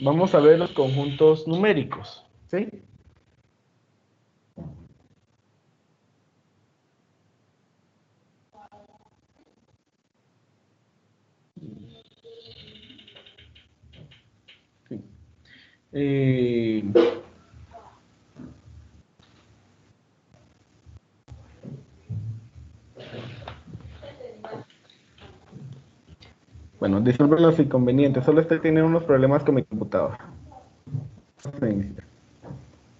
vamos a ver los conjuntos numéricos, ¿sí? Sí. Eh, bueno, disculpen los inconvenientes, solo estoy teniendo unos problemas con mi computadora.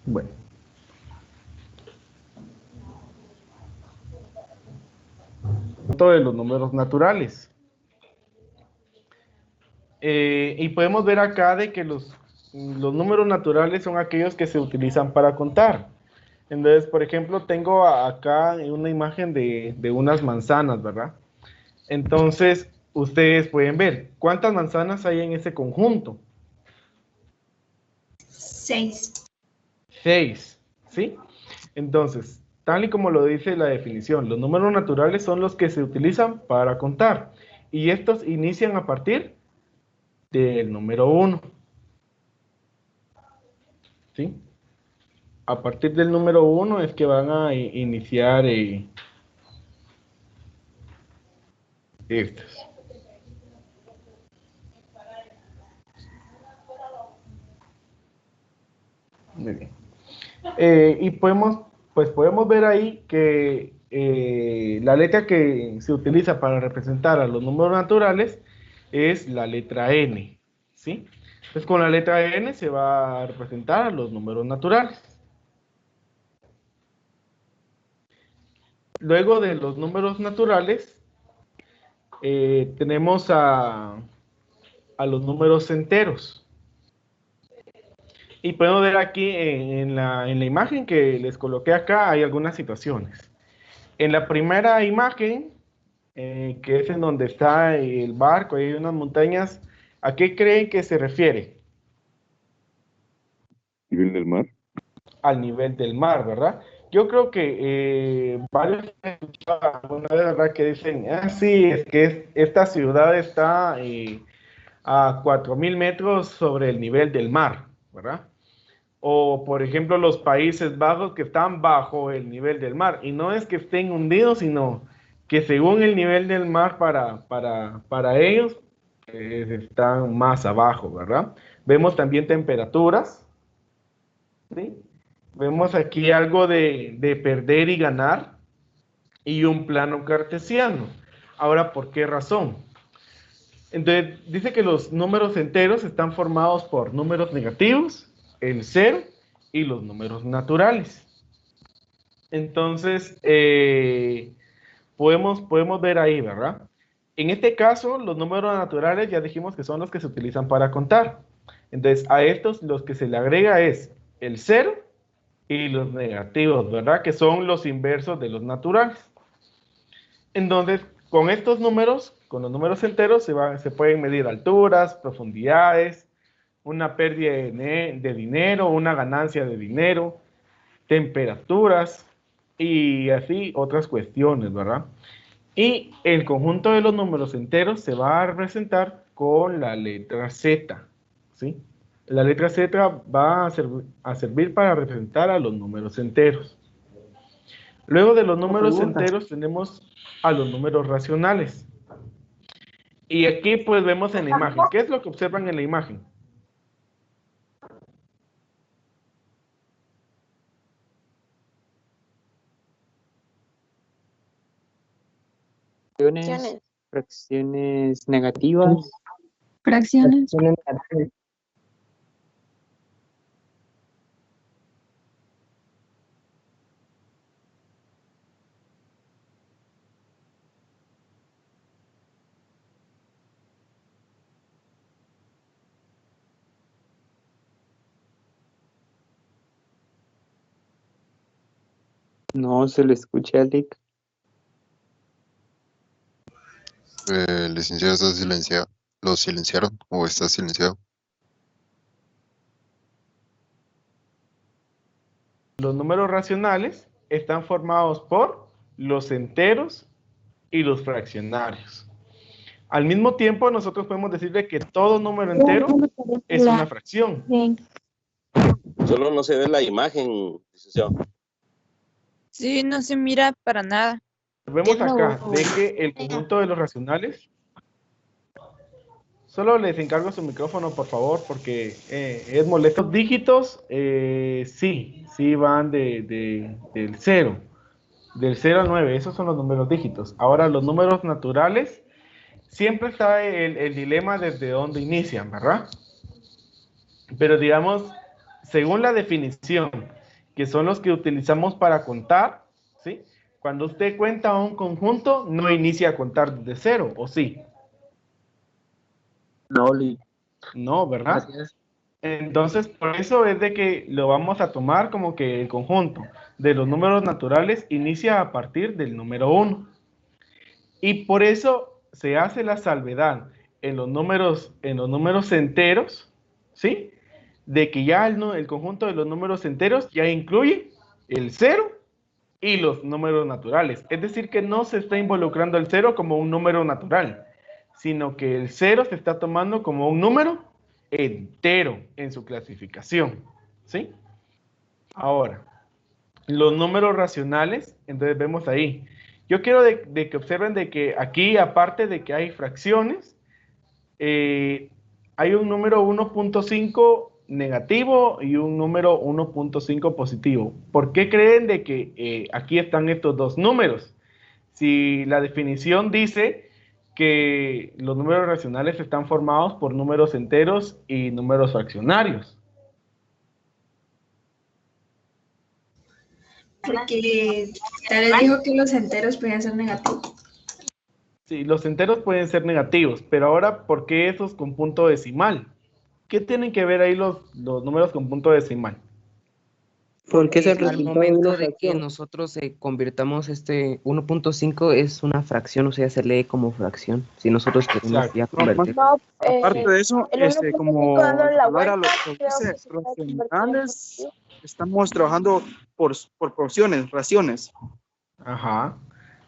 Bueno, de los números naturales. Y podemos ver acá de que los números naturales son aquellos que se utilizan para contar. Entonces, por ejemplo, tengo acá una imagen de unas manzanas, ¿verdad? Entonces, ustedes pueden ver cuántas manzanas hay en ese conjunto. 6. 6, ¿sí? Entonces, tal y como lo dice la definición, los números naturales son los que se utilizan para contar. Y estos inician a partir del número 1, ¿sí? A partir del número 1 es que van a iniciar estos. Muy bien. Y podemos ver ahí que la letra que se utiliza para representar a los números naturales es la letra N, ¿sí? Entonces con la letra N se va a representar a los números naturales. Luego de los números naturales, tenemos a los números enteros. Y podemos ver aquí en la imagen que les coloqué acá, hay algunas situaciones. En la primera imagen, que es en donde está el barco, hay unas montañas, ¿a qué creen que se refiere? ¿Nivel del mar? Al nivel del mar, ¿verdad? Yo creo que varios han escuchado alguna vez, ¿verdad? Que dicen, ah, sí, es que esta ciudad está a 4.000 metros sobre el nivel del mar, ¿verdad? O, por ejemplo, los Países Bajos que están bajo el nivel del mar. Y no es que estén hundidos, sino que según el nivel del mar para ellos, están más abajo, ¿verdad? Vemos también temperaturas, ¿sí? Vemos aquí algo de perder y ganar y un plano cartesiano. Ahora, ¿por qué razón? Entonces, dice que los números enteros están formados por números negativos, el cero y los números naturales. Entonces, podemos ver ahí, ¿verdad? En este caso, los números naturales ya dijimos que son los que se utilizan para contar. Entonces, a estos los que se le agrega es el cero y los negativos, ¿verdad? Que son los inversos de los naturales. Entonces, con estos números, con los números enteros, se pueden medir alturas, profundidades, una pérdida de dinero, una ganancia de dinero, temperaturas y así otras cuestiones, ¿verdad? Y el conjunto de los números enteros se va a representar con la letra Z, ¿sí? La letra Z va a servir para representar a los números enteros. Luego de los números enteros tenemos a los números racionales. Y aquí pues vemos en la imagen. ¿Qué es lo que observan en la imagen? Fracciones negativas. Fracciones. No se le escucha, Alec. Licenciado, está silenciado. ¿Lo silenciaron o está silenciado? Los números racionales están formados por los enteros y los fraccionarios. Al mismo tiempo, nosotros podemos decirle que todo número entero es una fracción. Solo no se ve la imagen, licenciado. Sí, no se mira para nada. Vemos acá de que el conjunto de los racionales, solo les encargo su micrófono, por favor, porque es molesto. Los dígitos, sí van del 0. Del 0 al 9, esos son los números dígitos. Ahora, los números naturales, siempre está el dilema desde dónde inician, ¿verdad? Pero digamos, según la definición, que son los que utilizamos para contar, ¿sí? Cuando usted cuenta un conjunto, no inicia a contar desde 0, ¿o sí? No, Lee. No, ¿verdad? Gracias. Entonces, por eso es de que lo vamos a tomar como que el conjunto de los números naturales inicia a partir del número 1. Y por eso se hace la salvedad en los números enteros, ¿sí? De que ya el conjunto de los números enteros ya incluye el 0 y los números naturales. Es decir, que no se está involucrando el 0 como un número natural, sino que el 0 se está tomando como un número entero en su clasificación, ¿sí? Ahora, los números racionales, entonces vemos ahí. Yo quiero de que observen de que aquí, aparte de que hay fracciones, hay un número 1.5 negativo y un número 1.5 positivo. ¿Por qué creen de que aquí están estos dos números? Si la definición dice que los números racionales están formados por números enteros y números fraccionarios. Porque tal vez dijo que los enteros podían ser negativos. Sí, los enteros pueden ser negativos, pero ahora, ¿por qué esos con punto decimal? ¿Qué tienen que ver ahí los números con punto decimal? Porque es el Al resultado de momento una de que fracción. nosotros convirtamos este 1.5 es una fracción, o sea, se lee como fracción. Si nosotros queremos Exacto. ya convertir. Aparte de eso, como la palabra lo dice, racionales, estamos trabajando por porciones, raciones. Ajá,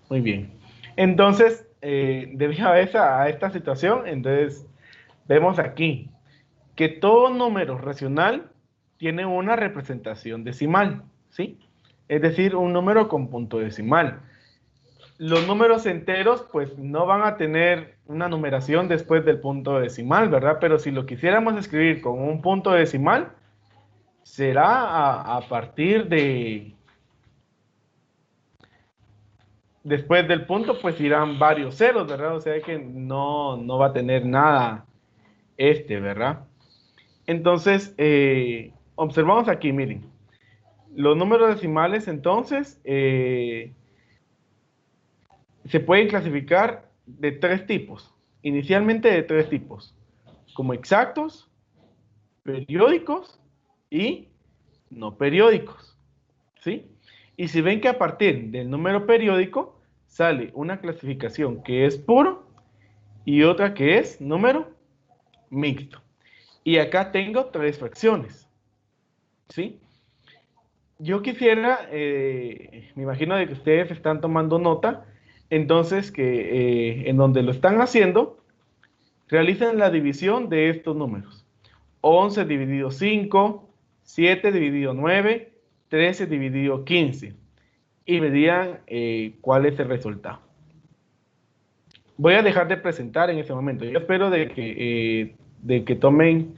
muy bien. Entonces, debido a esta situación, entonces vemos aquí que todo número racional tiene una representación decimal, ¿sí? Es decir, un número con punto decimal. Los números enteros, pues, no van a tener una numeración después del punto decimal, ¿verdad? Pero si lo quisiéramos escribir con un punto decimal, será a partir de... Después del punto, pues irán varios ceros, ¿verdad? O sea que no va a tener nada ¿verdad? Entonces, observamos aquí, miren. Los números decimales, entonces, se pueden clasificar de 3 tipos. Inicialmente de 3 tipos. Como exactos, periódicos y no periódicos. ¿Sí? Y si ven que a partir del número periódico sale una clasificación que es puro y otra que es número mixto. Y acá tengo 3 fracciones. ¿Sí? Yo quisiera, me imagino de que ustedes están tomando nota, entonces que en donde lo están haciendo, realicen la división de estos números. 11 dividido 5, 7 dividido 9, 13 dividido 15. Y me digan cuál es el resultado. Voy a dejar de presentar en este momento. Yo espero de que tomen,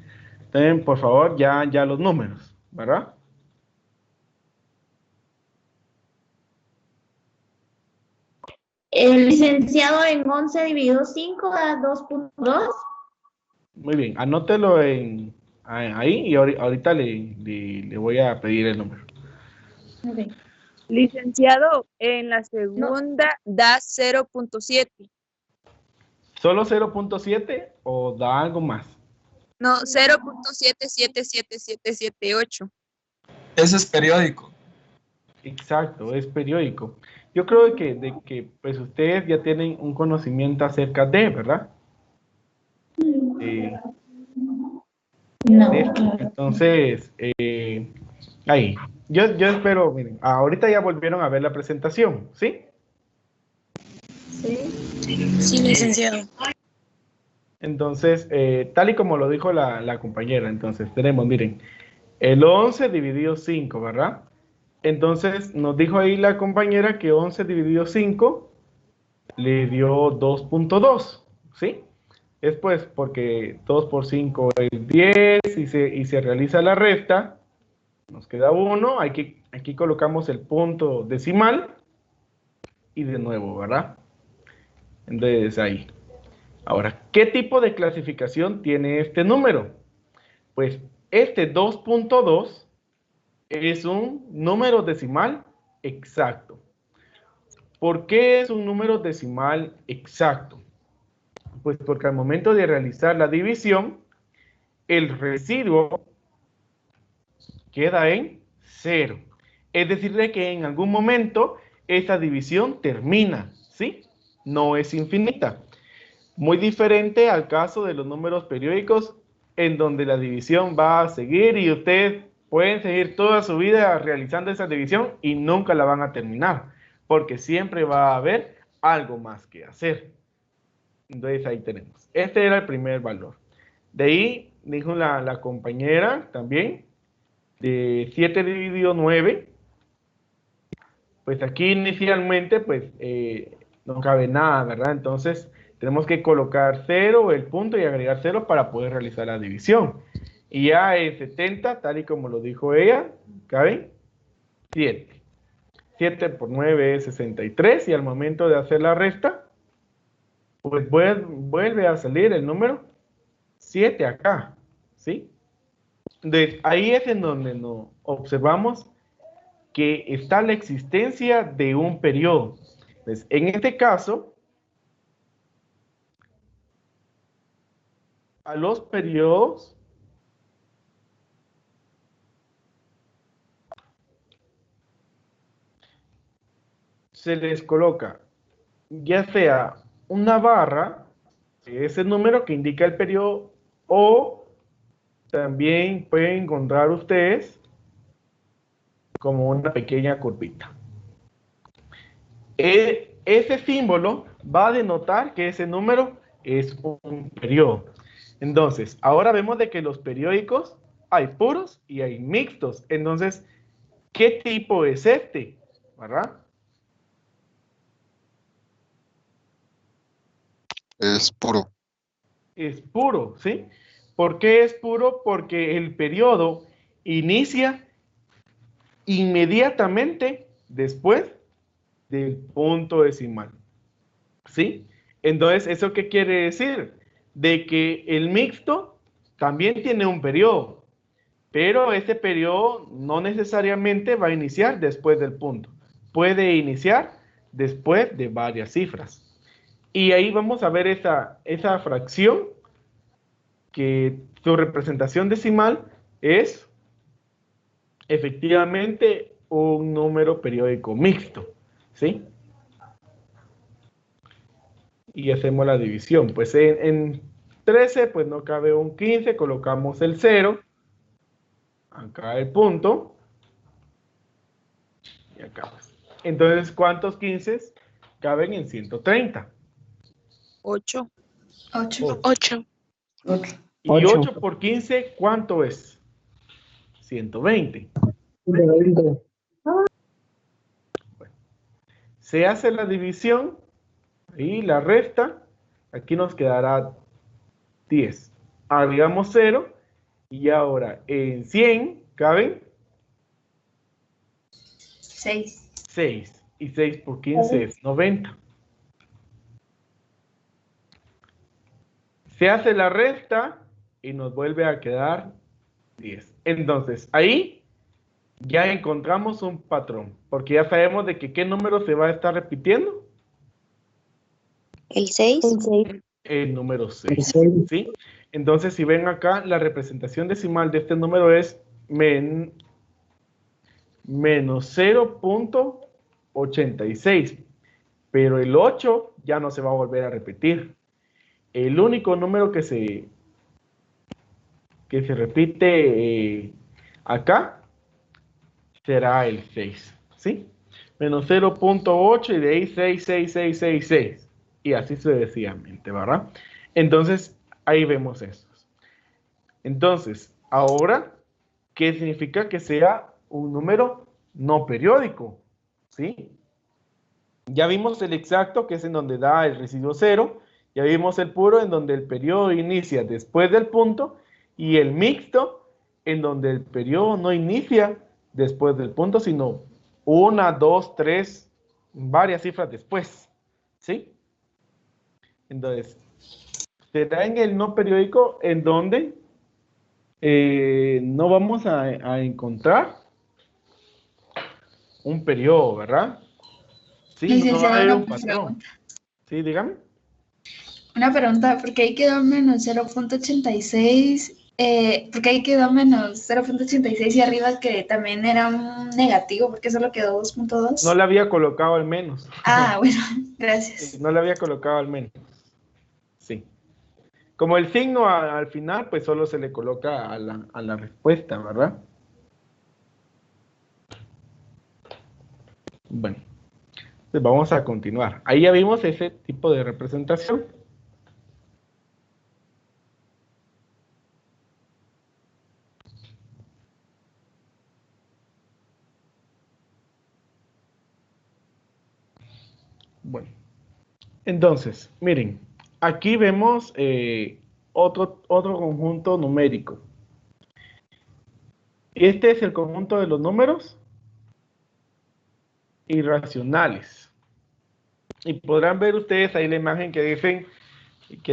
por favor, ya los números, ¿verdad? El licenciado en 11 dividido 5 da 2.2. Muy bien, anótelo ahí y ahorita le voy a pedir el número. Okay. Licenciado, en la segunda da 0.7. ¿Solo 0.7 o da algo más? No, 0.777778. Ese es periódico. Exacto, es periódico. Yo creo de que pues ustedes ya tienen un conocimiento acerca de, ¿verdad? No. Entonces, ahí. Yo espero, miren, ahorita ya volvieron a ver la presentación, ¿sí? Sí. Sí, licenciado. Entonces, tal y como lo dijo la compañera, entonces tenemos, miren, el 11 dividido 5, ¿verdad? Entonces, nos dijo ahí la compañera que 11 dividido 5 le dio 2.2, ¿sí? Es pues porque 2 por 5 es 10 y se realiza la resta, nos queda 1, aquí colocamos el punto decimal y de nuevo, ¿verdad? Entonces ahí. Ahora, ¿qué tipo de clasificación tiene este número? Pues este 2.2 es un número decimal exacto. ¿Por qué es un número decimal exacto? Pues porque al momento de realizar la división, el residuo queda en 0. Es decir, de que en algún momento esta división termina, ¿sí? No es infinita. Muy diferente al caso de los números periódicos, en donde la división va a seguir y ustedes pueden seguir toda su vida realizando esa división y nunca la van a terminar, porque siempre va a haber algo más que hacer. Entonces ahí tenemos. Este era el primer valor. De ahí dijo la compañera también, de 7 dividido 9, pues aquí inicialmente pues no cabe nada, ¿verdad? Entonces tenemos que colocar 0, el punto, y agregar 0 para poder realizar la división. Y ya en 70, tal y como lo dijo ella, cabe 7. 7 por 9 es 63, y al momento de hacer la resta, pues vuelve a salir el número 7 acá, ¿sí? Entonces, ahí es en donde nos observamos que está la existencia de un periodo. Entonces, en este caso, a los periodos se les coloca ya sea una barra, ese número que indica el periodo, o también pueden encontrar ustedes como una pequeña curvita. Ese símbolo va a denotar que ese número es un periodo. Entonces, ahora vemos de que los periódicos hay puros y hay mixtos. Entonces, ¿qué tipo es este? ¿Verdad? Es puro. Es puro, ¿sí? ¿Por qué es puro? Porque el periodo inicia inmediatamente después del punto decimal, ¿sí? Entonces, ¿eso qué quiere decir? De que el mixto también tiene un periodo, pero ese periodo no necesariamente va a iniciar después del punto. Puede iniciar después de varias cifras. Y ahí vamos a ver esa fracción que su representación decimal es efectivamente un número periódico mixto, ¿sí? Y hacemos la división. Pues en 13, pues no cabe un 15, colocamos el 0, acá el punto, y acá pues. Entonces, ¿cuántos 15 caben en 130? 8. 8. 8. Y 8 por 15, ¿cuánto es? 120. Bueno, se hace la división y la resta, aquí nos quedará 10. Agregamos 0 y ahora en 100 caben 6. 6. Y 6 por 15 es 90. Se hace la resta y nos vuelve a quedar 10. Entonces, ahí ya encontramos un patrón, porque ya sabemos de que qué número se va a estar repitiendo. El 6. El número 6, ¿sí? Entonces, si ven acá, la representación decimal de este número es menos 0.86, pero el 8 ya no se va a volver a repetir. El único número que se repite acá será el 6, ¿sí? Menos 0.8 y de ahí 6, 6, 6, 6, 6. Y así sucesivamente, ¿verdad? Entonces, Ahí vemos estos. Entonces, ahora, ¿qué significa que sea un número no periódico? ¿Sí? Ya vimos el exacto, que es en donde da el residuo 0. Ya vimos el puro, en donde el periodo inicia después del punto. Y el mixto, en donde el periodo no inicia después del punto, sino 1, 2, 3, varias cifras después. ¿Sí? Entonces, se da en el no periódico en donde no vamos a encontrar un periodo, ¿verdad? Sí, no va a Licenciado, haber una un patrón. pregunta. Sí, dígame. Una pregunta, ¿por qué ahí quedó menos 0.86? ¿Por qué ahí quedó menos 0.86 y arriba que también era un negativo? ¿Por qué solo quedó 2.2? No le había colocado al menos. Ah, bueno, gracias. No le había colocado al menos. Sí. Como el signo al final, pues solo se le coloca a la respuesta, ¿verdad? Bueno, pues vamos a continuar. Ahí ya vimos ese tipo de representación. Bueno, entonces, miren, aquí vemos otro conjunto numérico. Este es el conjunto de los números irracionales. Y podrán ver ustedes ahí la imagen que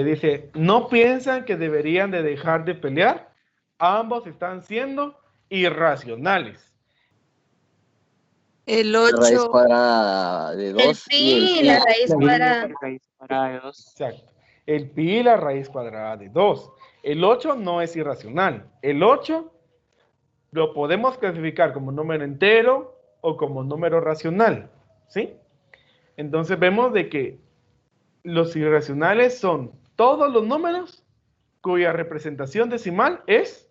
dice, no piensan que deberían de dejar de pelear, ambos están siendo irracionales. El La raíz 8. cuadrada de El 2 pi y y el la pi. raíz cuadrada. Raíz cuadrada de 2. Exacto. El pi y la raíz cuadrada de 2. El 8 no es irracional. El 8 lo podemos clasificar como número entero o como número racional. ¿Sí? Entonces vemos de que los irracionales son todos los números cuya representación decimal es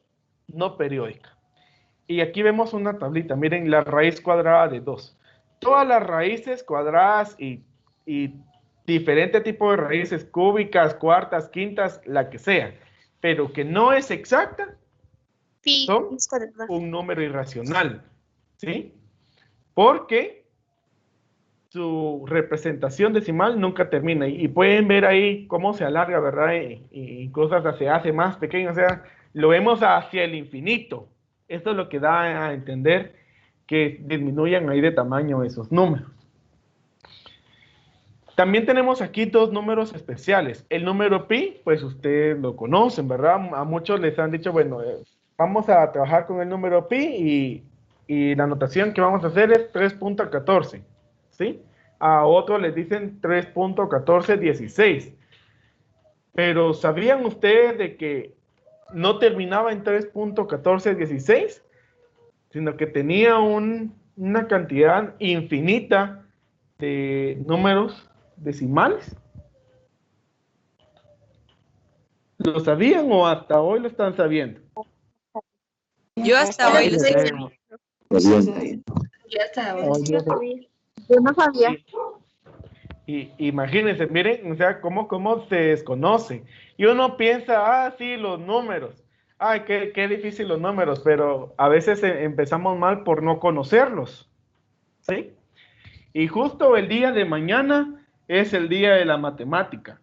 no periódica. Y aquí vemos una tablita. Miren la raíz cuadrada de 2. Todas las raíces cuadradas y diferente tipo de raíces cúbicas, cuartas, quintas, la que sea, pero que no es exacta, son un número irracional. ¿Sí? Porque su representación decimal nunca termina. Y pueden ver ahí cómo se alarga, ¿verdad? Y cosas se hace más pequeño. O sea, lo vemos hacia el infinito. Esto es lo que da a entender que disminuyan ahí de tamaño esos números. También tenemos aquí dos números especiales. El número pi, pues ustedes lo conocen, ¿verdad? A muchos les han dicho, bueno, vamos a trabajar con el número pi y la notación que vamos a hacer es 3.14, ¿sí? A otros les dicen 3.1416. Pero ¿sabían ustedes de que no terminaba en 3.1416? Sino que tenía una cantidad infinita de números decimales. ¿Lo sabían o hasta hoy lo están sabiendo? Yo hasta hoy lo sé. Ya está, bueno. Yo no sabía. Y imagínense, miren, o sea, cómo se desconoce. Y uno piensa, ah, sí, los números. Ay, qué difícil los números, pero a veces empezamos mal por no conocerlos. ¿Sí? Y justo el día de mañana es el día de la matemática.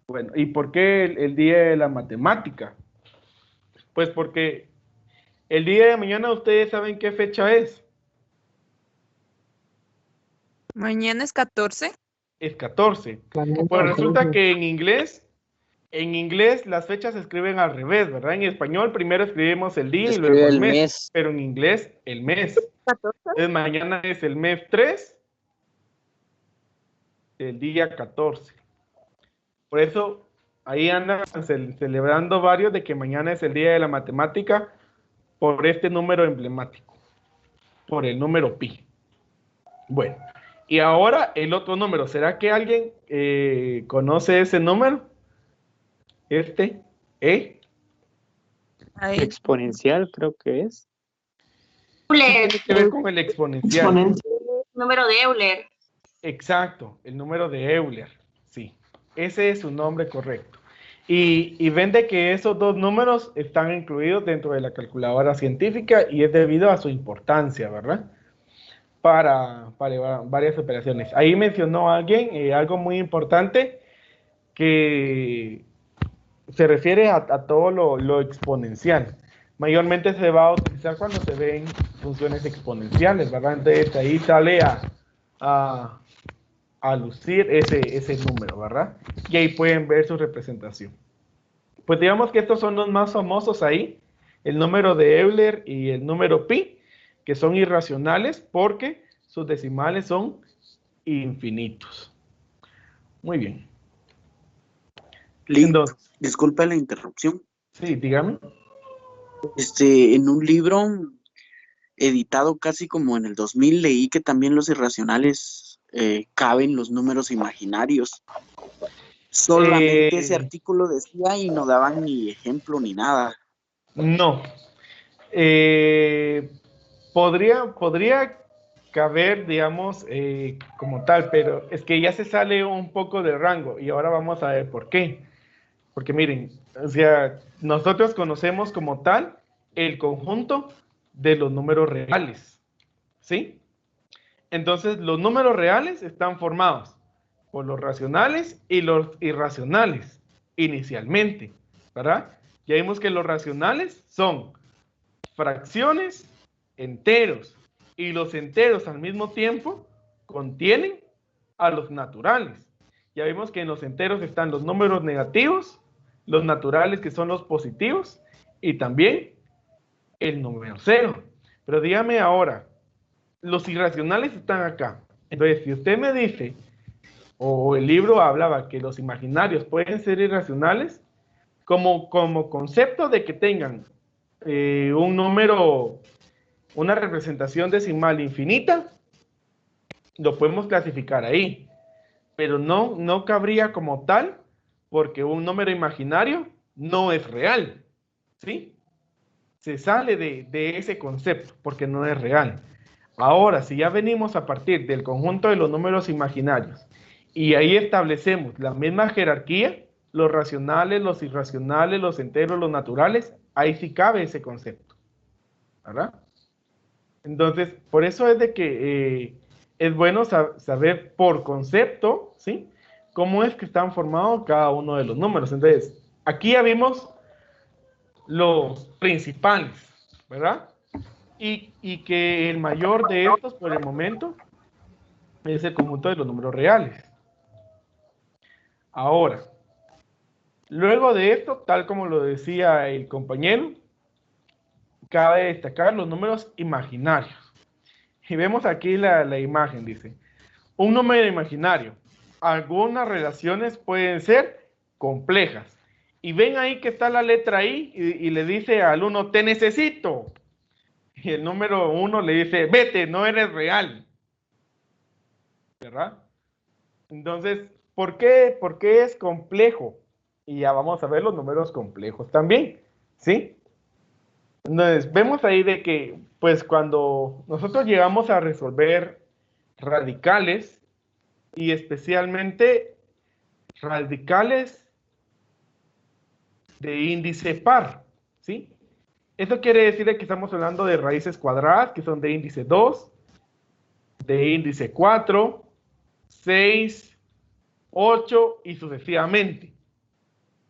Bueno, ¿y por qué el día de la matemática? Pues porque el día de mañana ustedes saben qué fecha es. Mañana es 14. Es 14. Pues resulta que en inglés las fechas se escriben al revés, ¿verdad? En español primero escribimos el día y luego el mes, pero en inglés el mes. 14. Entonces mañana es el mes 3 del día 14. Por eso ahí andan celebrando varios de que mañana es el día de la matemática por este número emblemático, por el número pi. Bueno, y ahora el otro número. ¿Será que alguien conoce ese número? Este, Ahí. Exponencial, creo que es. Tiene que ver con el exponencial. Número de Euler. Exacto, el número de Euler. Sí, ese es su nombre correcto. y ven de que esos dos números están incluidos dentro de la calculadora científica y es debido a su importancia, ¿verdad? Para varias operaciones. Ahí mencionó alguien algo muy importante que se refiere a todo lo exponencial. Mayormente se va a utilizar cuando se ven funciones exponenciales, ¿verdad? Entonces ahí sale a lucir ese número, ¿verdad? Y ahí pueden ver su representación. Pues digamos que estos son los más famosos ahí, el número de Euler y el número pi, que son irracionales porque sus decimales son infinitos. Muy bien. Entonces, disculpa la interrupción. Sí, dígame. En un libro editado casi como en el 2000 leí que también los irracionales caben los números imaginarios. Solamente ese artículo decía y no daban ni ejemplo ni nada. No. Podría caber, digamos, como tal, pero es que ya se sale un poco del rango y ahora vamos a ver por qué. Porque miren, o sea, nosotros conocemos como tal el conjunto de los números reales, ¿sí? Entonces, los números reales están formados por los racionales y los irracionales, inicialmente, ¿verdad? Ya vimos que los racionales son fracciones, enteros, y los enteros al mismo tiempo contienen a los naturales. Ya vimos que en los enteros están los números negativos, los naturales que son los positivos, y también el número cero. Pero dígame ahora, los irracionales están acá. Entonces, si usted me dice, o el libro hablaba que los imaginarios pueden ser irracionales, como concepto de que tengan un número, una representación decimal infinita, lo podemos clasificar ahí. Pero no cabría como tal, porque un número imaginario no es real, ¿sí? Se sale de ese concepto, porque no es real. Ahora, si ya venimos a partir del conjunto de los números imaginarios, y ahí establecemos la misma jerarquía, los racionales, los irracionales, los enteros, los naturales, ahí sí cabe ese concepto, ¿verdad? Entonces, por eso es de que es bueno saber por concepto, ¿sí? Cómo es que están formados cada uno de los números. Entonces, aquí ya vimos los principales, ¿verdad? Y que el mayor de estos, por el momento, es el conjunto de los números reales. Ahora, luego de esto, tal como lo decía el compañero, cabe destacar los números imaginarios. Y vemos aquí la imagen, dice, un número imaginario. Algunas relaciones pueden ser complejas. Y ven ahí que está la letra I y le dice al uno, te necesito. Y el número 1 le dice, vete, no eres real. ¿Verdad? Entonces, ¿por qué es complejo? Y ya vamos a ver los números complejos también, ¿sí? Entonces, vemos ahí de que, pues cuando nosotros llegamos a resolver radicales, y especialmente radicales de índice par, ¿sí? Esto quiere decir que estamos hablando de raíces cuadradas, que son de índice 2, de índice 4, 6, 8 y sucesivamente.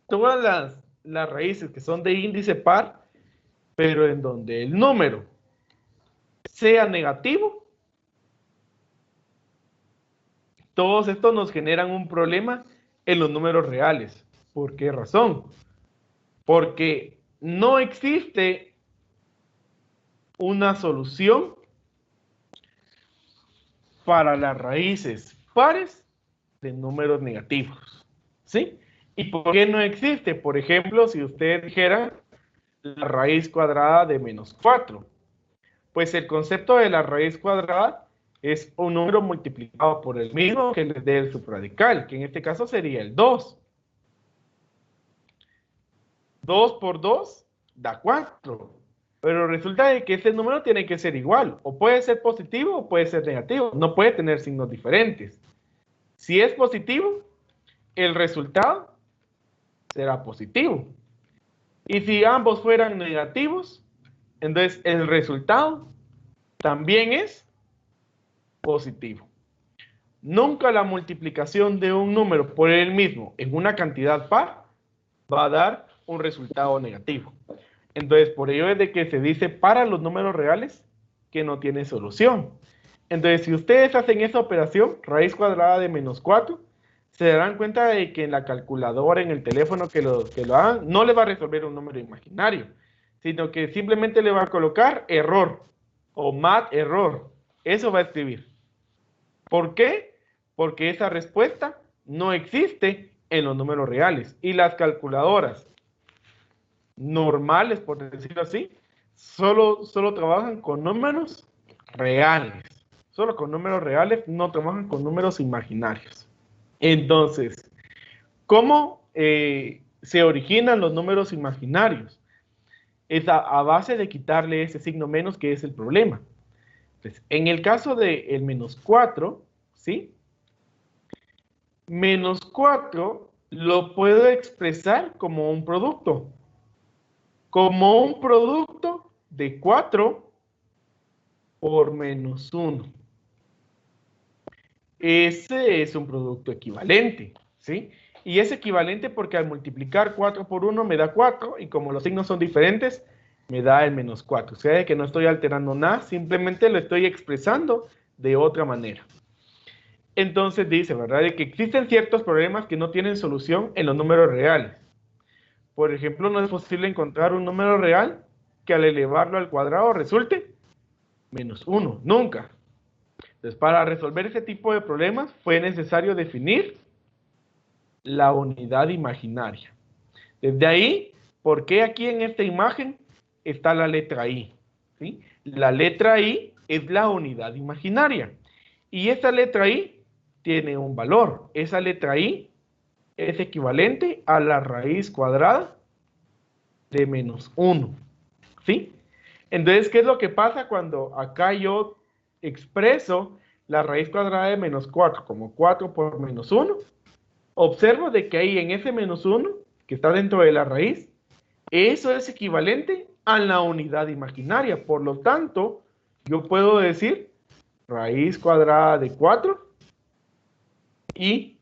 Todas las raíces que son de índice par, pero en donde el número sea negativo, todos estos nos generan un problema en los números reales. ¿Por qué razón? Porque no existe una solución para las raíces pares de números negativos, ¿sí? ¿Y por qué no existe? Por ejemplo, si usted dijera la raíz cuadrada de menos 4, pues el concepto de la raíz cuadrada es un número multiplicado por el mismo que le dé el subradical, que en este caso sería el 2. 2 por 2 da 4. Pero resulta de que ese número tiene que ser igual. O puede ser positivo o puede ser negativo. No puede tener signos diferentes. Si es positivo, el resultado será positivo. Y si ambos fueran negativos, entonces el resultado también es positivo. Nunca la multiplicación de un número por el mismo en una cantidad par va a dar un resultado negativo. Entonces, por ello es de que se dice para los números reales que no tiene solución. Entonces, si ustedes hacen esa operación, raíz cuadrada de menos 4, se darán cuenta de que en la calculadora, en el teléfono que lo hagan, no le va a resolver un número imaginario, sino que simplemente le va a colocar error o mat error. Eso va a escribir. ¿Por qué? Porque esa respuesta no existe en los números reales. Y las calculadoras normales, por decirlo así, solo trabajan con números reales. Solo con números reales, no trabajan con números imaginarios. Entonces, ¿cómo se originan los números imaginarios? Es a base de quitarle ese signo menos, que es el problema. Entonces, en el caso del menos 4, ¿sí? Menos 4 lo puedo expresar como un producto. Como un producto de 4 por menos 1. Ese es un producto equivalente, ¿sí? Y es equivalente porque al multiplicar 4 por 1 me da 4, y como los signos son diferentes, me da el menos 4. O sea que no estoy alterando nada, simplemente lo estoy expresando de otra manera. Entonces dice, ¿verdad?, de que existen ciertos problemas que no tienen solución en los números reales. Por ejemplo, no es posible encontrar un número real que al elevarlo al cuadrado resulte menos 1, nunca. Entonces, para resolver ese tipo de problemas fue necesario definir la unidad imaginaria. Desde ahí, ¿por qué aquí en esta imagen está la letra I? ¿Sí? La letra I es la unidad imaginaria. Y esa letra I tiene un valor. Esa letra I es equivalente a la raíz cuadrada de menos 1. ¿Sí? Entonces, ¿qué es lo que pasa cuando acá yo expreso la raíz cuadrada de menos 4 como 4 por menos 1? Observo de que ahí en ese menos 1, que está dentro de la raíz, eso es equivalente a la unidad imaginaria. Por lo tanto, yo puedo decir raíz cuadrada de 4 y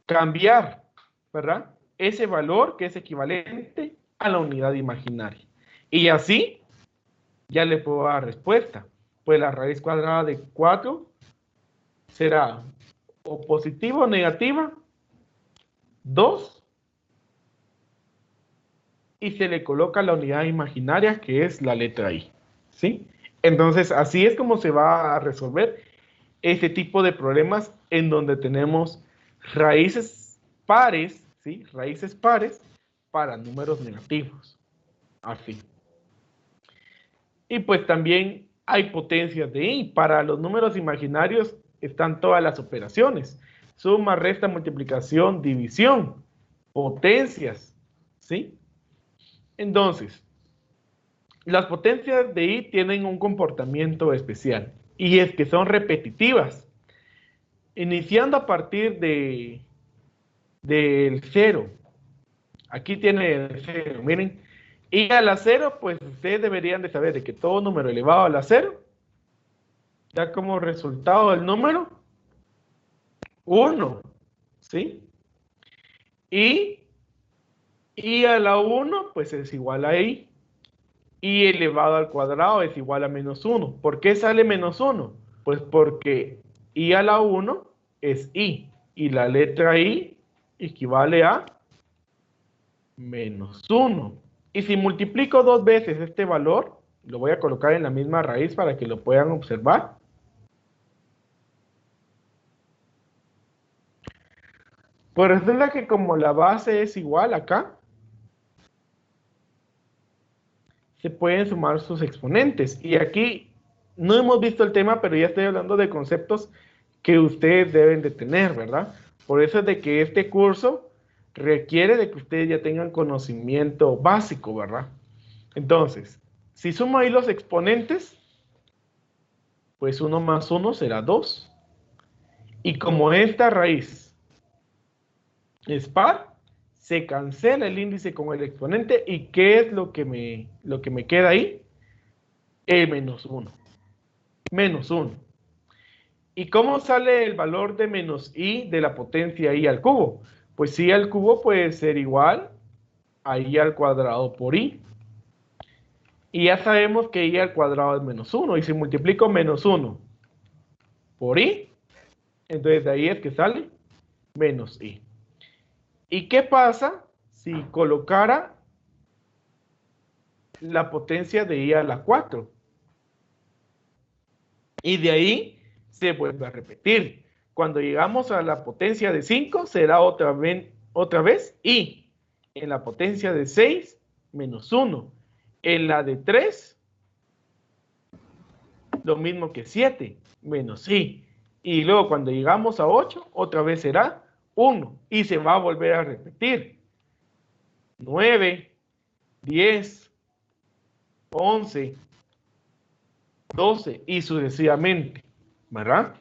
cambiar, ¿verdad?, ese valor que es equivalente a la unidad imaginaria. Y así ya le puedo dar respuesta. Pues la raíz cuadrada de 4 será o positiva o negativa 2, y se le coloca la unidad imaginaria, que es la letra I. ¿Sí? Entonces, así es como se va a resolver este tipo de problemas en donde tenemos raíces pares, ¿sí?, raíces pares para números negativos. Así. Y pues también hay potencias de I. Para los números imaginarios están todas las operaciones: suma, resta, multiplicación, división, potencias, ¿sí? Entonces, las potencias de I tienen un comportamiento especial, y es que son repetitivas, iniciando a partir del 0. Aquí tiene el 0, miren. Y a la 0, pues ustedes deberían de saber de que todo número elevado a la 0 da como resultado el número 1, ¿sí? Y a la 1, pues es igual a I. Y elevado al cuadrado es igual a menos 1. ¿Por qué sale menos 1? Pues porque I a la 1 es I. Y la letra I equivale a menos 1. Y si multiplico 2 veces este valor, lo voy a colocar en la misma raíz para que lo puedan observar. Pues resulta que como la base es igual acá, se pueden sumar sus exponentes. Y aquí no hemos visto el tema, pero ya estoy hablando de conceptos que ustedes deben de tener, ¿verdad? Por eso es de que este curso requiere de que ustedes ya tengan conocimiento básico, ¿verdad? Entonces, si sumo ahí los exponentes, pues 1 más 1 será 2. Y como esta raíz es par, se cancela el índice con el exponente, ¿y qué es lo que me queda ahí? El menos 1. Menos 1. ¿Y cómo sale el valor de menos i de la potencia i al cubo? Pues i al cubo puede ser igual a i al cuadrado por i. Y ya sabemos que i al cuadrado es menos 1. Y si multiplico menos 1 por i, entonces de ahí es que sale menos i. ¿Y qué pasa si colocara la potencia de i a la 4? Y de ahí se vuelve a repetir. Cuando llegamos a la potencia de 5, será otra vez i. En la potencia de 6, menos 1. En la de 3, lo mismo que 7, menos i. Y luego cuando llegamos a 8, otra vez será 1. Y se va a volver a repetir. 9, 10, 11, 12 y sucesivamente, ¿verdad?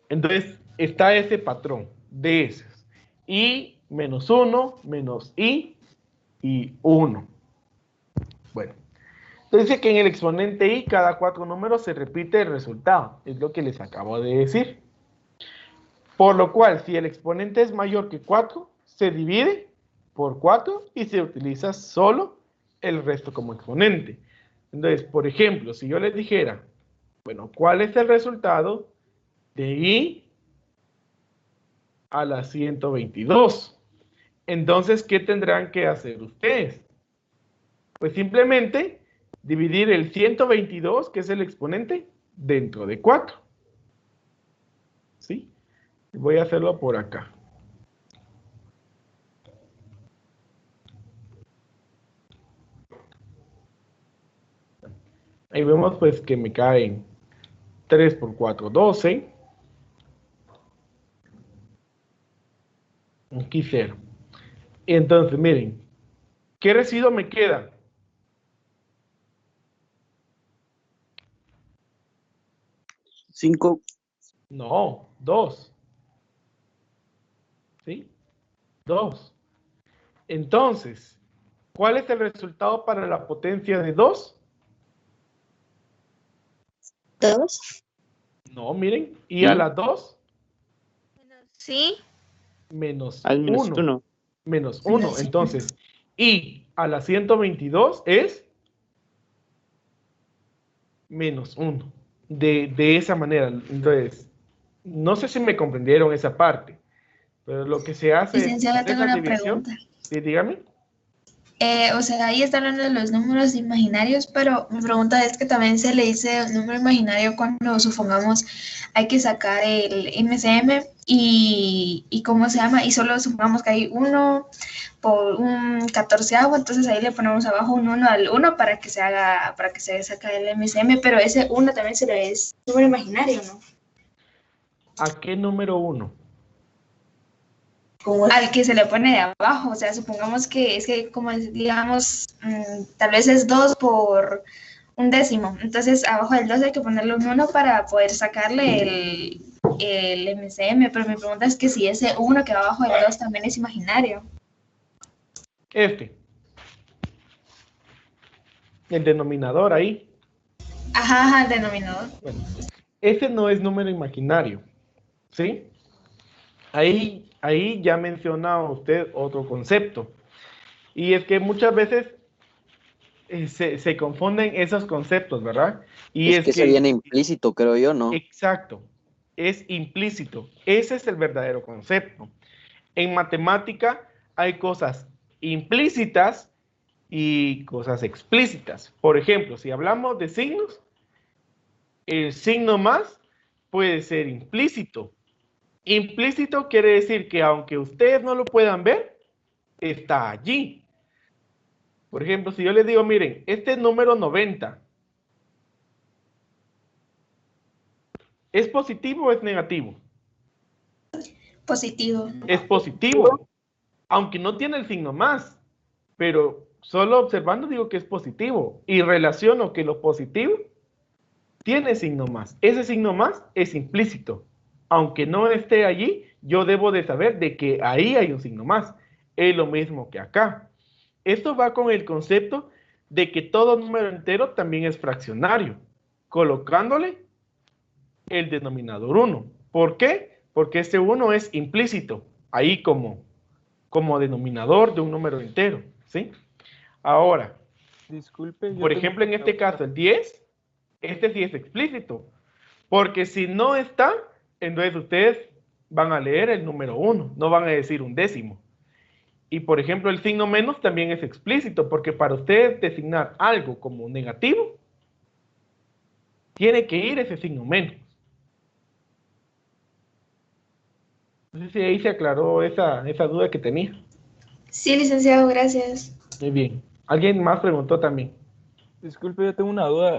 Entonces está ese patrón de esos. I menos 1, menos i y 1. Bueno, entonces dice que en el exponente i cada 4 números se repite el resultado. Es lo que les acabo de decir. Por lo cual, si el exponente es mayor que 4, se divide por 4 y se utiliza solo el resto como exponente. Entonces, por ejemplo, si yo les dijera, bueno, ¿cuál es el resultado de i a la 122? Entonces, ¿qué tendrán que hacer ustedes? Pues simplemente dividir el 122, que es el exponente, dentro de 4. ¿Sí? Voy a hacerlo por acá. Ahí vemos pues que me caen 3 por 4, 12. Aquí 0. Y entonces, miren, ¿qué residuo me queda? ¿5? No, 2. ¿Sí? 2. Entonces, ¿cuál es el resultado para la potencia de 2? 2. No, miren, y a la 2, Sí. menos Al menos 1. 1. Menos 1. Entonces, y a la 122 es menos 1. De esa manera. Entonces, no sé si me comprendieron esa parte, pero lo que se hace Licenciada, es tengo la una división. pregunta. Sí, dígame. O sea, ahí está hablando de los números imaginarios, pero mi pregunta es que también se le dice un número imaginario cuando, supongamos, hay que sacar el MCM y ¿cómo se llama? Y solo supongamos que hay 1 por un 14avo, entonces ahí le ponemos abajo un 1 al 1 para que se saque el MCM, pero ese 1 también se le es número imaginario, ¿no? ¿A qué número 1? Al que se le pone de abajo, o sea, supongamos que es que, como digamos, tal vez es 2 por un décimo, entonces abajo del 2 hay que ponerle un 1 para poder sacarle el MCM, pero mi pregunta es que si ese 1 que va abajo del 2 también es imaginario. El denominador ahí. Ajá, el denominador. Bueno, ese no es número imaginario, ¿sí? Ahí ya menciona usted otro concepto. Y es que muchas veces se confunden esos conceptos, ¿verdad? Y es que se viene implícito, creo yo, ¿no? Exacto, es implícito. Ese es el verdadero concepto. En matemática hay cosas implícitas y cosas explícitas. Por ejemplo, si hablamos de signos, el signo más puede ser implícito. Implícito quiere decir que aunque ustedes no lo puedan ver, está allí. Por ejemplo, si yo les digo, miren, este es número 90. ¿Es positivo o es negativo? Positivo. Es positivo, aunque no tiene el signo más, pero solo observando digo que es positivo y relaciono que lo positivo tiene signo más. Ese signo más es implícito. Aunque no esté allí, yo debo de saber de que ahí hay un signo más. Es lo mismo que acá. Esto va con el concepto de que todo número entero también es fraccionario, colocándole el denominador 1. ¿Por qué? Porque este 1 es implícito, ahí como denominador de un número entero, ¿sí? Ahora, disculpe, por ejemplo, en este caso, el 10, este sí es explícito, porque si no está, entonces ustedes van a leer el número 1, no van a decir un décimo. Y por ejemplo, el signo menos también es explícito, porque para ustedes designar algo como negativo, tiene que ir ese signo menos. No sé si ahí se aclaró esa duda que tenía. Sí, licenciado, gracias. Muy bien. ¿Alguien más preguntó también? Disculpe, yo tengo una duda.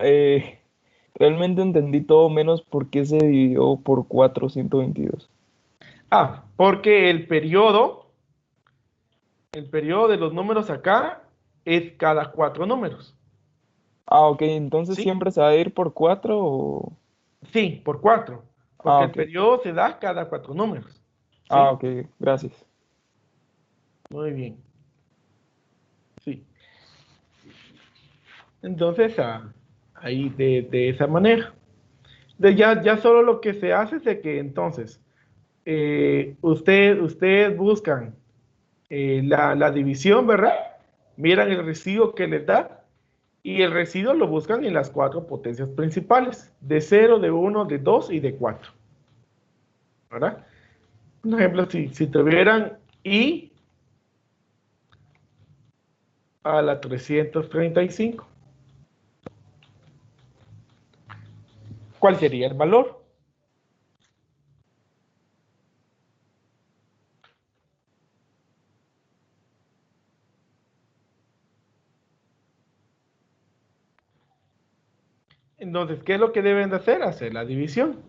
Realmente entendí todo menos por qué se dividió por 4 122. Porque el periodo de los números acá es cada 4 números. Ok, entonces ¿Sí? ¿Siempre se va a ir por 4 o...? Sí, por 4. Porque el periodo se da cada 4 números. ¿Sí? Ok, gracias. Muy bien. Sí. Entonces, ahí de esa manera. Ya solo lo que se hace es de que entonces ustedes buscan la división, ¿verdad? Miran el residuo que les da y el residuo lo buscan en las 4 potencias principales, de 0, de 1, de 2 y de 4. ¿Verdad? Por ejemplo, si tuvieran i a la 335, ¿cuál sería el valor? Entonces, ¿qué es lo que deben de hacer? Hacer la división.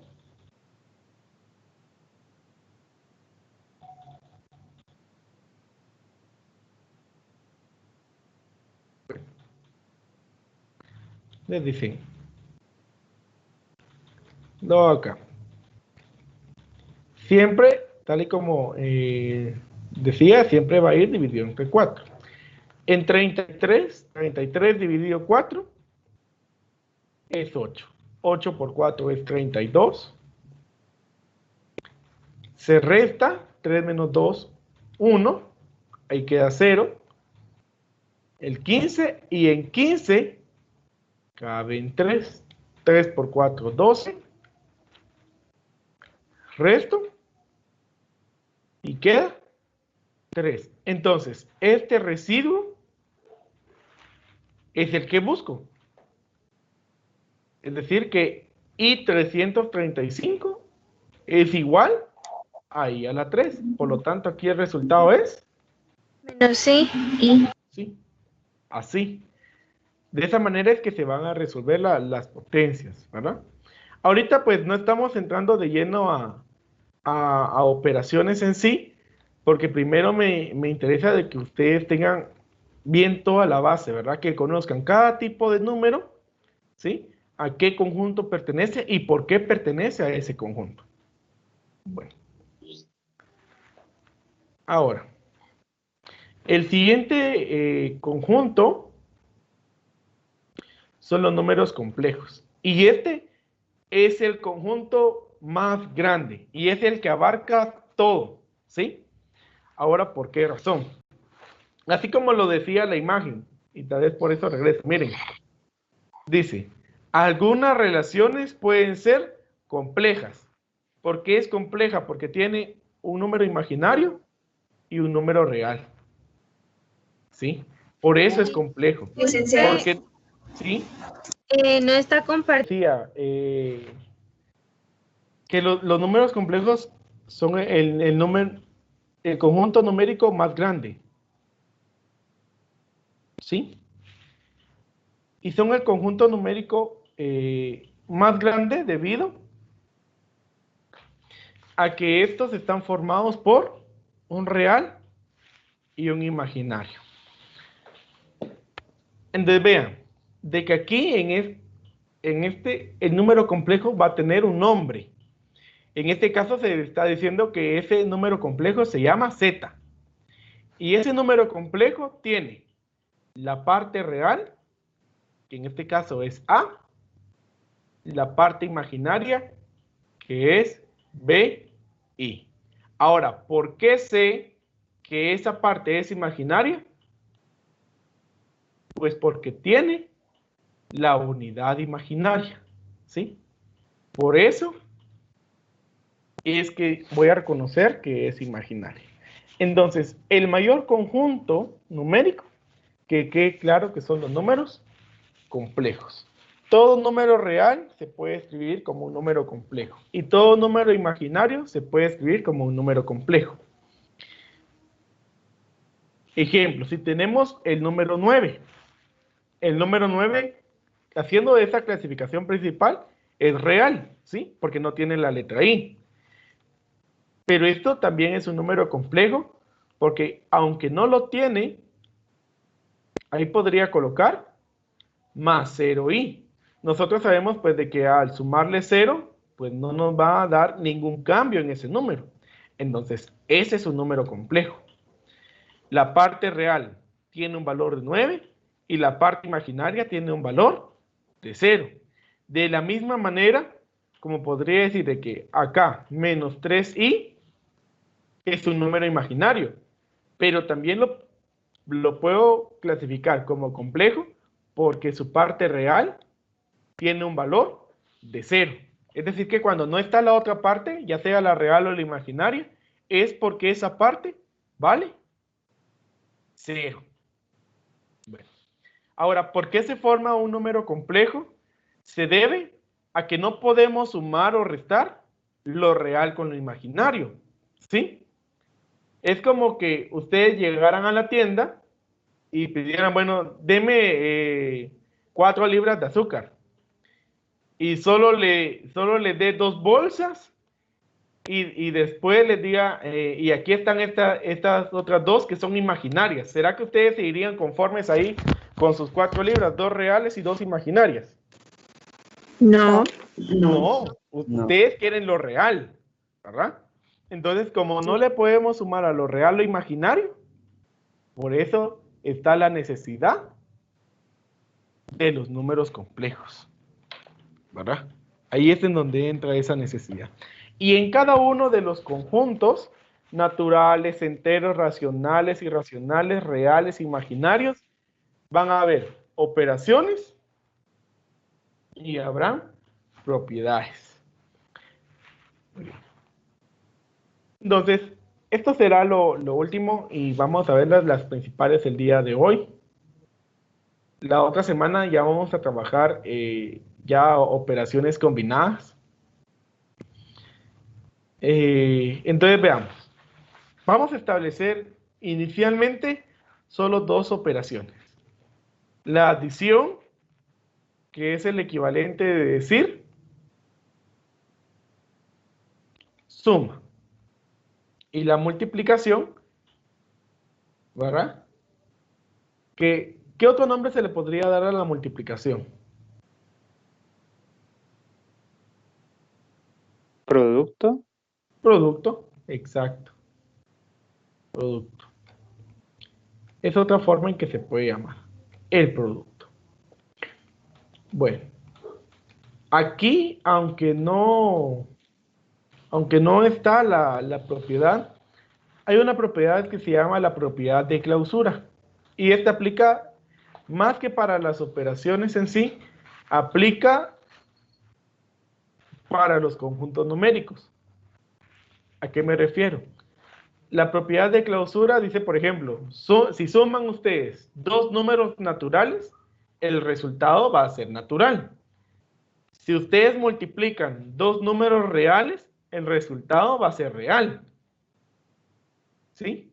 Les dicen. No, acá. Siempre, tal y como decía, siempre va a ir dividido entre 4. En 33 dividido 4 es 8. 8 por 4 es 32. Se resta 3 menos 2, 1. Ahí queda 0. El 15 y en 15 caben 3. 3 por 4, 12. Resto. Y queda 3. Entonces, este residuo es el que busco. Es decir, que I335 es igual a I a la 3. Por lo tanto, aquí el resultado es... Menos sí, I. Sí, así. De esa manera es que se van a resolver las potencias, ¿verdad? Ahorita pues no estamos entrando de lleno a operaciones en sí, porque primero me interesa de que ustedes tengan bien toda la base, ¿verdad? Que conozcan cada tipo de número, ¿sí? A qué conjunto pertenece y por qué pertenece a ese conjunto. Bueno. Ahora, el siguiente conjunto son los números complejos. Y este es el conjunto más grande y es el que abarca todo, ¿sí? Ahora, ¿por qué razón? Así como lo decía la imagen, y tal vez por eso regreso. Miren, dice, algunas relaciones pueden ser complejas. ¿Por qué es compleja? Porque tiene un número imaginario y un número real. ¿Sí? Por eso es complejo. Licenciado. Porque, ¿sí? No está compartido. Decía que los números complejos son el conjunto numérico más grande. ¿Sí? Y son el conjunto numérico más grande debido a que estos están formados por un real y un imaginario. Entonces vean, de que aquí en este el número complejo va a tener un nombre. En este caso se está diciendo que ese número complejo se llama Z. Y ese número complejo tiene la parte real, que en este caso es A, la parte imaginaria, que es B, I. Ahora, ¿por qué sé que esa parte es imaginaria? Pues porque tiene la unidad imaginaria, ¿sí? Por eso es que voy a reconocer que es imaginaria. Entonces, el mayor conjunto numérico, que quede claro que son los números complejos. Todo número real se puede escribir como un número complejo. Y todo número imaginario se puede escribir como un número complejo. Ejemplo, si tenemos el número 9. El número 9, haciendo esa clasificación principal, es real, ¿sí? Porque no tiene la letra I. Pero esto también es un número complejo, porque aunque no lo tiene, ahí podría colocar más 0i. Nosotros sabemos pues de que al sumarle 0, pues no nos va a dar ningún cambio en ese número. Entonces, ese es un número complejo. La parte real tiene un valor de 9 y la parte imaginaria tiene un valor de 0. De la misma manera, como podría decir de que acá menos 3i es un número imaginario, pero también lo puedo clasificar como complejo porque su parte real tiene un valor de 0. Es decir, que cuando no está la otra parte, ya sea la real o la imaginaria, es porque esa parte vale 0. Bueno. Ahora, ¿por qué se forma un número complejo? Se debe a que no podemos sumar o restar lo real con lo imaginario, ¿sí? Es como que ustedes llegaran a la tienda y pidieran, bueno, deme 4 libras de azúcar. Y solo le dé 2 bolsas y después les diga, y aquí están estas otras 2 que son imaginarias. ¿Será que ustedes se irían conformes ahí con sus 4 libras, 2 reales y 2 imaginarias? No. No, ustedes quieren lo real, ¿verdad? Entonces, como no le podemos sumar a lo real lo imaginario, por eso está la necesidad de los números complejos, ¿verdad? Ahí es en donde entra esa necesidad. Y en cada uno de los conjuntos naturales, enteros, racionales, irracionales, reales, imaginarios, van a haber operaciones y habrán propiedades. Entonces, esto será lo último y vamos a ver las principales el día de hoy. La otra semana ya vamos a trabajar ya operaciones combinadas. Entonces veamos. Vamos a establecer inicialmente solo 2 operaciones. La adición, que es el equivalente de decir suma. Y la multiplicación, ¿verdad? ¿Qué otro nombre se le podría dar a la multiplicación? ¿Producto? Producto, exacto. Producto. Es otra forma en que se puede llamar el producto. Bueno, aquí, aunque no está la propiedad, hay una propiedad que se llama la propiedad de clausura. Y esta aplica más que para las operaciones en sí, aplica para los conjuntos numéricos. ¿A qué me refiero? La propiedad de clausura dice, por ejemplo, si suman ustedes 2 números naturales, el resultado va a ser natural. Si ustedes multiplican 2 números reales, el resultado va a ser real. ¿Sí?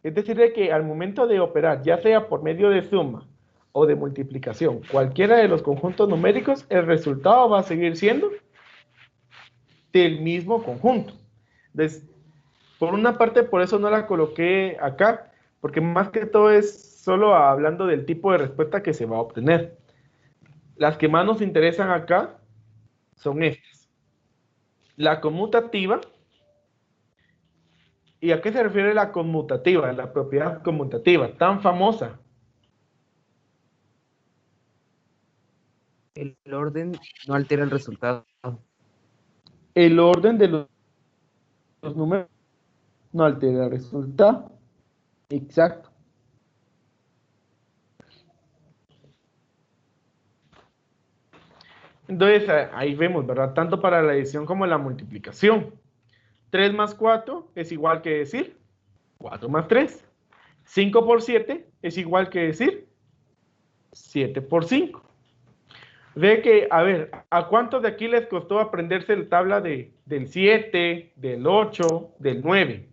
Es decir, que al momento de operar, ya sea por medio de suma o de multiplicación, cualquiera de los conjuntos numéricos, el resultado va a seguir siendo del mismo conjunto. Entonces, por una parte, por eso no la coloqué acá, porque más que todo es solo hablando del tipo de respuesta que se va a obtener. Las que más nos interesan acá son estas. la conmutativa. ¿Y a qué se refiere la conmutativa? La propiedad conmutativa, tan famosa. El orden no altera el resultado. El orden de los números no altera el resultado. Exacto. Entonces, ahí vemos, ¿verdad? Tanto para la adición como la multiplicación. 3 más 4 es igual que decir 4 más 3. 5 por 7 es igual que decir 7 por 5. Ve que, a ver, ¿a cuántos de aquí les costó aprenderse la tabla del 7, del 8, del 9?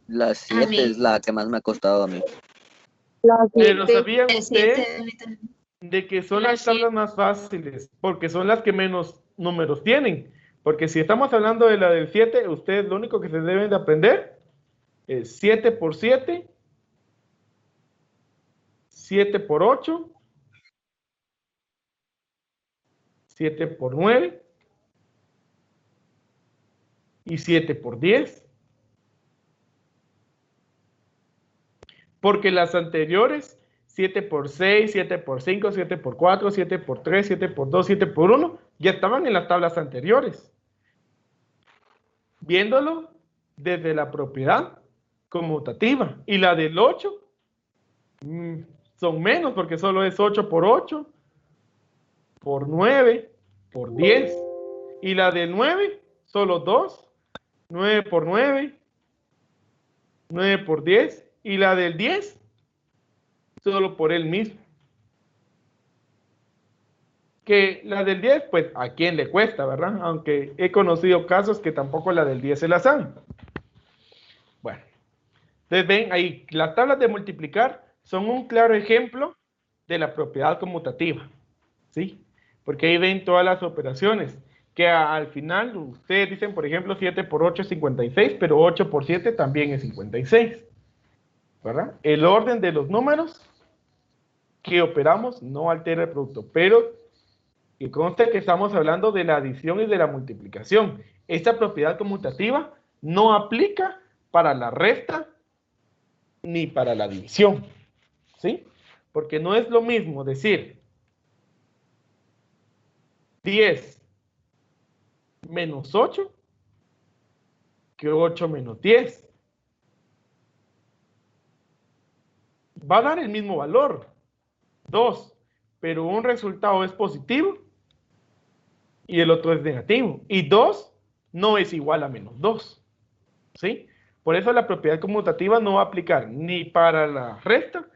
La 7 es la que más me ha costado a mí. Pero ¿sabían El ustedes 7, a mí también. de que son La las tablas más fáciles? Porque son las que menos números tienen. Porque si estamos hablando de la del 7, ustedes lo único que se deben de aprender es 7 por 7, 7 por 8, 7 por 9 y 7 por 10. Porque las anteriores, 7 por 6, 7 por 5, 7 por 4, 7 por 3, 7 por 2, 7 por 1, ya estaban en las tablas anteriores. Viéndolo desde la propiedad conmutativa. Y la del 8 son menos porque solo es 8 por 8, por 9, por 10. Y la del 9, solo 2, 9 por 9, 9 por 10. Y la del 10, solo por él mismo. Que la del 10, pues, ¿a quién le cuesta, verdad? Aunque he conocido casos que tampoco la del 10 se la saben. Bueno, entonces ven ahí, las tablas de multiplicar son un claro ejemplo de la propiedad conmutativa, ¿sí? Porque ahí ven todas las operaciones, que al final ustedes dicen, por ejemplo, 7 por 8 es 56, pero 8 por 7 también es 56, ¿verdad? El orden de los números que operamos no altera el producto, pero que conste que estamos hablando de la adición y de la multiplicación. Esta propiedad conmutativa no aplica para la resta ni para la división, ¿sí? Porque no es lo mismo decir 10 menos 8 que 8 menos 10. Va a dar el mismo valor, 2, pero un resultado es positivo y el otro es negativo. Y 2 no es igual a menos 2, ¿sí? Por eso la propiedad conmutativa no va a aplicar ni para la resta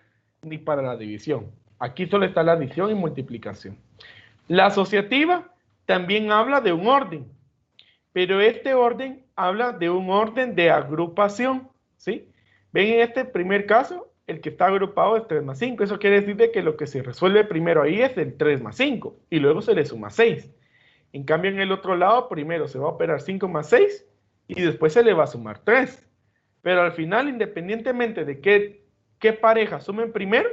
ni para la división. Aquí solo está la adición y multiplicación. La asociativa también habla de un orden, pero este orden habla de un orden de agrupación, ¿sí? Ven en este primer caso, el que está agrupado es 3 más 5. Eso quiere decir de que lo que se resuelve primero ahí es el 3 más 5 y luego se le suma 6. En cambio, en el otro lado, primero se va a operar 5 más 6 y después se le va a sumar 3. Pero al final, independientemente de qué pareja sumen primero,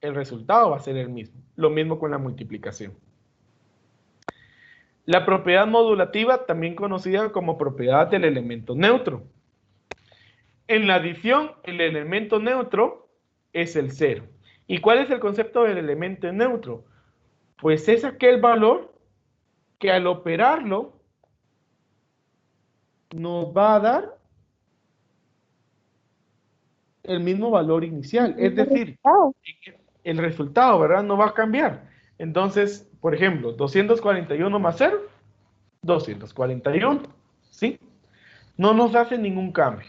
el resultado va a ser el mismo. Lo mismo con la multiplicación. La propiedad modulativa, también conocida como propiedad del elemento neutro. En la adición, el elemento neutro es el 0. ¿Y cuál es el concepto del elemento neutro? Pues es aquel valor que al operarlo nos va a dar el mismo valor inicial. Es decir, el resultado, ¿verdad? No va a cambiar. Entonces, por ejemplo, 241 más 0, 241, ¿sí? No nos hace ningún cambio.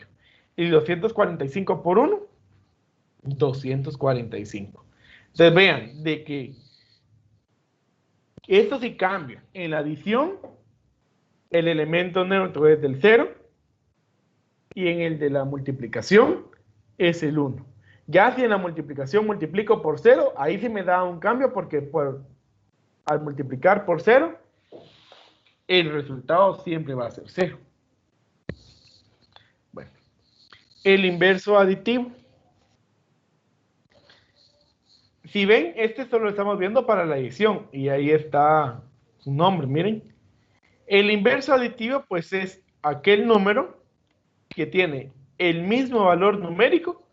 Y 245 por 1, 245. Entonces vean, de que esto sí cambia. En la adición, el elemento neutro es del 0 y en el de la multiplicación es el 1. Ya si en la multiplicación multiplico por 0, ahí sí me da un cambio porque al multiplicar por 0, el resultado siempre va a ser 0. Bueno, el inverso aditivo. Si ven, este solo lo estamos viendo para la adición y ahí está su nombre, miren. El inverso aditivo, pues, es aquel número que tiene el mismo valor numérico,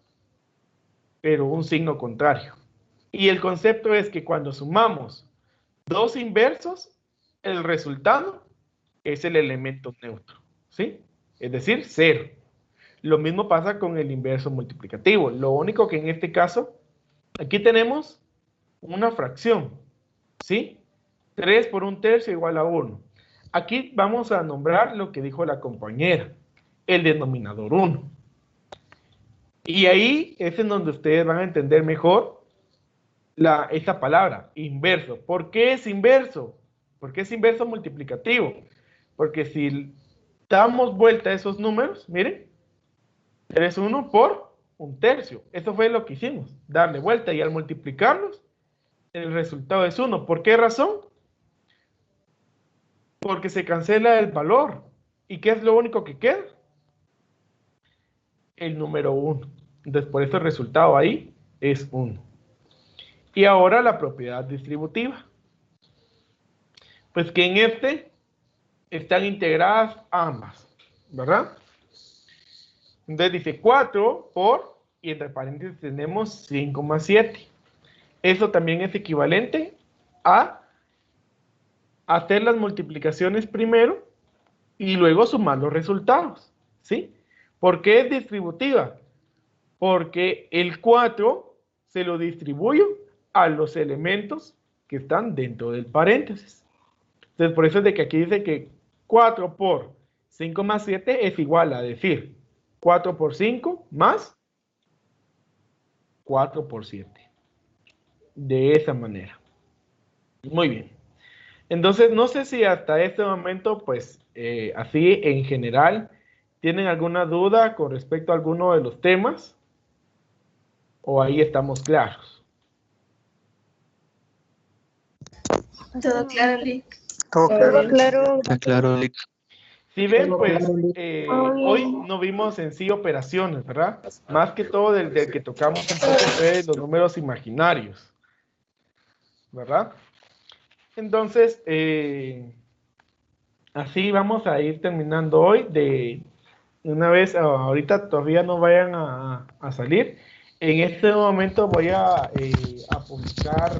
pero un signo contrario. Y el concepto es que cuando sumamos dos inversos, el resultado es el elemento neutro, ¿sí? Es decir, 0. Lo mismo pasa con el inverso multiplicativo. Lo único que en este caso, aquí tenemos una fracción, ¿sí? 3 por 1/3 igual a 1. Aquí vamos a nombrar lo que dijo la compañera, el denominador 1. Y ahí es en donde ustedes van a entender mejor esta palabra, inverso. ¿Por qué es inverso? ¿Por qué es inverso multiplicativo? Porque si damos vuelta a esos números, miren, 3/1 por 1/3. Eso fue lo que hicimos, darle vuelta, y al multiplicarlos, el resultado es 1. ¿Por qué razón? Porque se cancela el valor. ¿Y qué es lo único que queda? El número 1. Entonces, por eso el resultado ahí es 1. Y ahora la propiedad distributiva. Pues que en este están integradas ambas, ¿verdad? Entonces dice 4 por, y entre paréntesis tenemos 5 más 7. Eso también es equivalente a hacer las multiplicaciones primero y luego sumar los resultados, ¿sí? ¿Por qué es distributiva? Porque el 4 se lo distribuyo a los elementos que están dentro del paréntesis. Entonces, por eso es de que aquí dice que 4 por 5 más 7 es igual a decir 4 por 5 más 4 por 7. De esa manera. Muy bien. Entonces, no sé si hasta este momento, pues, así en general, ¿tienen alguna duda con respecto a alguno de los temas? ¿O ahí estamos claros? Todo claro, Lick. Todo claro. Está claro, Lick. Si ven, pues, hoy no vimos en sí operaciones, ¿verdad? Más que todo del que tocamos un poco fue los números imaginarios, ¿verdad? Entonces, así vamos a ir terminando hoy. De una vez, ahorita todavía no vayan a salir. En este momento voy a publicar